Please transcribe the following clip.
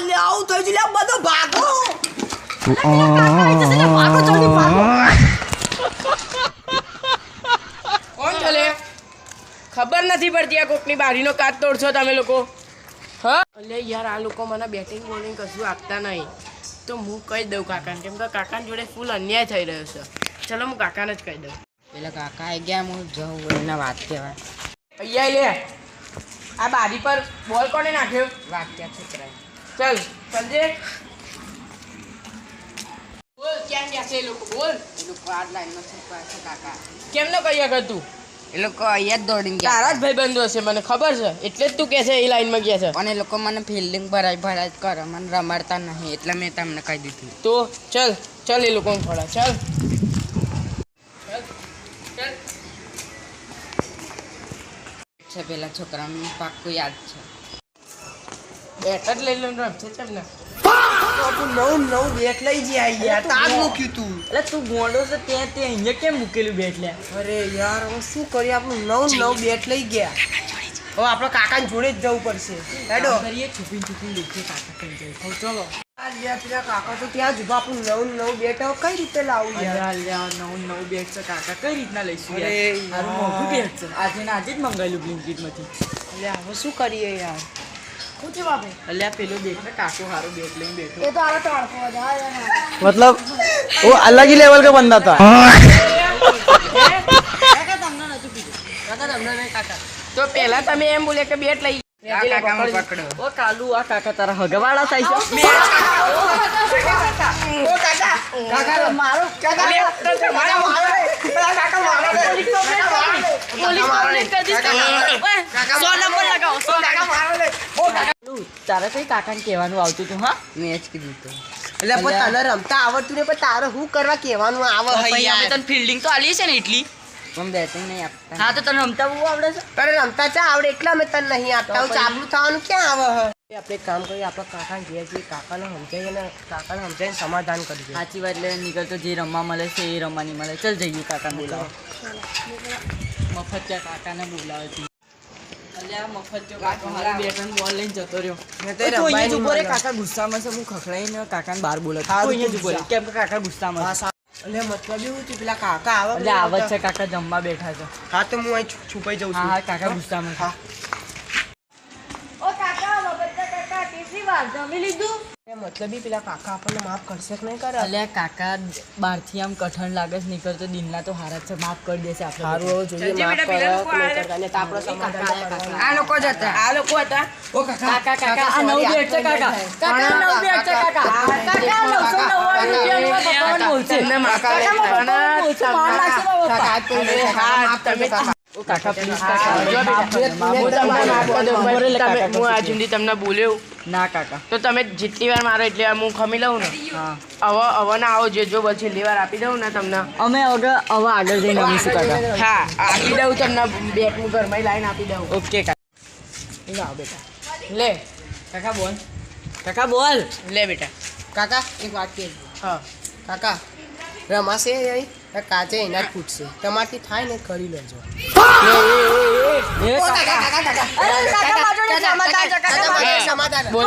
લે આવું થઈ ગયું લે બધો ભાગો કોણ ચલે ખબર નથી પડતી આ કોકની બારીનો કાચ તોડશો તમે લોકો હા એટલે યાર આ લોકો મને બેટિંગ બોલિંગ કશું આપતા નહીં તો હું કહી દઉં કાકાને કેમ કે કાકાની જોડે ફૂલ અન્યાય થઈ રહ્યો છે ચલો હું કાકાને જ કહી દઉં પેલા કાકા આવી ગયા હું જવું એના વાત કહેવાય અહીંયા લે આ બારી પર બોલ કોને નાખ્યો વાત ક્યાં છોકરા ચલ સંજય બોલ ક્યાં ગયા છે એ લોકો બોલ એ લોકો આ લાઈનમાં છોકરા છે કાકા કેમનો કહી આગળ તું એ લોકો અહીંયા જ દોડીને ગયા તારા જ ભાઈબંધો હશે મને ખબર છે એટલે જ તું કહે છે એ લાઈનમાં ગયા છે અને એ લોકો મને ફિલ્ડિંગ ભરાય જ કરે મને રમાડતા નહીં એટલે મેં તમને કહી દીધું તો ચલ ચલ એ લોકોને ખોડા ચલ છે પેલા છોકરાને પાક્કું યાદ છે બેટ જ લઈ લો રમશે કેમ ને નવું બેટ લઈ જાય યાર તાર મૂક્યું તું એટલે તું ગોંડો છે ત્યાં તે અહીંયા કેમ મૂકેલું બેટ લે અરે યાર હવે શું કરીએ આપણું નવું બેટ લઈ ગયા હવે આપણે કાકાને જોડે જ જવું પડશે હેડો કરીએ છુપી દેખીએ કાકા કેમ જાય ચલો પેલા કાકા તો ત્યાં જ ઉભા આપણું નવું બેટ હવે કઈ રીતે લાવું યાર નવું બેટ છે કાકા કઈ રીતના લઈશું અરે મારું મોંઘું બેટ છે આજે ને આજે જ મંગાવેલું બ્લિંકિટમાંથી એટલે હવે શું કરીએ યાર એટલે આ પેલો દેખ ને કાકો હારો બેટ લઈને બેઠો मतलब वो अलग ही लेवल का बंदा था તો પેલા તમે એમ બોલે કે બેટ લઈ પકડો ઓ કાલુ આ કાકા તારા હગવાળા થાય છે તારે કઈ કાકાને કહેવાનું આવતું હતું હા મેં જ કીધું હતું એટલે પણ તને રમતા આવડતું ને પણ તારે શું કરવા કહેવાનું આવે અમે તને ફિલ્ડિંગ તો આલી છે ને એટલી મને બેટિંગ નહીં આપતા હા તો તને રમતા બહુ આવડે છે તારે રમતા ચા આવડે એટલા મેં તને નહીં આપતા હું ચાબલું થવાનું ક્યાં આવે આપણે એક કામ કરીએ આપણે કાકાને ઘેર જઈએ કાકાને સમજાવીએ ને સમાધાન કરીએ સાચી વાત એટલે નીકળતો જે રમવા મળે છે એ રમવાની મળે ચાલ જઈએ કાકાને બોલાવો મફતિયા કાકાને બોલાવે છે અલ્યા મફતિયો કાકા મારા બેટ અને બોલ લઈને જતો રહ્યો મેં તો અહીંયા જ ઉભો રે કાકા ગુસ્સામાં છે હું ખખડાઈને કાકાને બહાર બોલાવતો અહીંયા જ ઉભો રે કેમ કે કાકા ગુસ્સામાં છે એટલે મતલબ એવું છે પેલા કાકા આવે એટલે આવત છે કાકા જમવા બેઠા છે હા તો હું અહીં છુપાઈ જાઉં હા છું હા કાકા ગુસ્સામાં છે મતલબ પેલા કાકા આપણને માફ કરશે કે નહીં કરે અલ્યા કાકા બહારથી આમ કઠણ લાગે છે નીકળતો દિનના તો હારા છે માફ કરી દેશે આપણે સારું હવે જોઈએ માફ કરો કે નહીં કરતા ને તો આપણો સમાધાન કરવાનું. આ લોકો જ હતા આ લોકો હતા ઓ કાકા કાકા આ નવું બેટ છે કાકા કાકા નવું બેટ છે કાકા કાકા 999 રૂપિયાનું કાકા પ્લીઝ કાકા હું આ જુંદી તમને બોલ્યો ના કાકા તો તમે જેટલી વાર મારો એટલે હું ખમી લઉં ને હા હવે ના આવો જે જો બસ છેલ્લી વાર આપી દઉં ને તમને અમે હવે આગળ જઈને રમીશું કાકા હા આપી દઉં તમને બેટ હું ઘરમાં લાઈને આપી દઉં ઓકે કાકા લાવ બેટા લે કાકા બોલ લે બેટા કાકા એક વાત કહે હા કાકા રમાશે અહીં કાચે એના જ ફૂટશે તમારથી થાય ને કરી લેજો સમાધાન બોલ